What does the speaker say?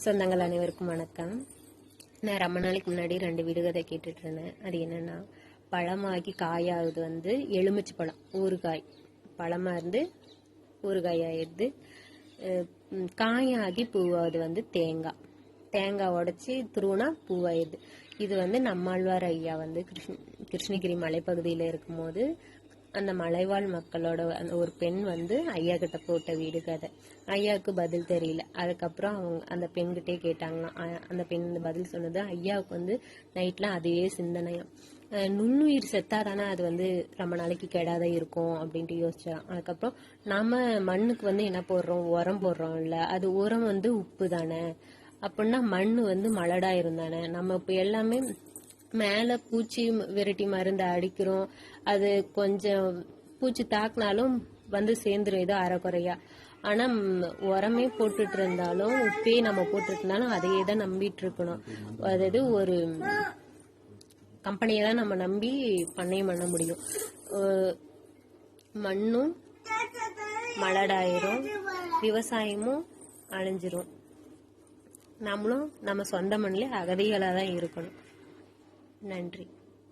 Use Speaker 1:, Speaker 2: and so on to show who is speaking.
Speaker 1: சொந்தங்கள் அனைவருக்கும் வணக்கம். நான் ரொம்ப நாளைக்கு முன்னாடி 2 விடுகதை கேட்டுட்டு இருந்தேன். அது என்னன்னா, பழமாகி காயாகுது வந்து எலுமிச்சை பழம், ஊறுகாய். பழமா இருந்து ஊறுகாய் ஆயிடுது. காயாகி பூவாகுது வந்து தேங்காய். தேங்காய் உடைச்சி துருவுனா பூவாயிடுது. இது வந்து நம்மாழ்வார் ஐயா வந்து கிருஷ்ணகிரி மலைப்பகுதியில் இருக்கும்போது அந்த மலைவாழ் மக்களோட அந்த ஒரு பெண் வந்து ஐயா கிட்ட போட்ட விடுகதை. ஐயாவுக்கு பதில் தெரியல. அதுக்கப்புறம் அவங்க அந்த பெண்கிட்டே கேட்டாங்களாம். அந்த பெண் பதில் சொன்னது, ஐயாவுக்கு வந்து நைட்ல அதே சிந்தனையும், நுண்ணுயிர் செத்தாதானே அது வந்து ரொம்ப நாளைக்கு கெடாத இருக்கும் அப்படின்ட்டு யோசிச்சான். அதுக்கப்புறம் நாம மண்ணுக்கு வந்து என்ன போடுறோம், உரம் போடுறோம் இல்ல, அது உரம் வந்து உப்பு தானே, அப்படின்னா மண் வந்து மலடாயிரும் தானே. நம்ம இப்போ எல்லாமே மேல பூச்சி விரட்டி மருந்து அடிக்கிறோம். அது கொஞ்சம் பூச்சி தாக்குனாலும் வந்து சேர்ந்துரும் ஏதோ அரைக்குறையா. ஆனா உரமே போட்டுட்டு இருந்தாலும் உப்பே நம்ம போட்டுட்டு இருந்தாலும் அதையே தான் நம்பிட்டு இருக்கணும். அதாவது ஒரு கம்பெனியை தான் நம்ம நம்பி பண்ணையும் பண்ண முடியும். மண்ணும் மலடாயிரும், விவசாயமும் அழிஞ்சிரும். நம்மளும் நம்ம சொந்த மண்ணிலே அகதிகளாக தான் இருக்கணும். நன்றி.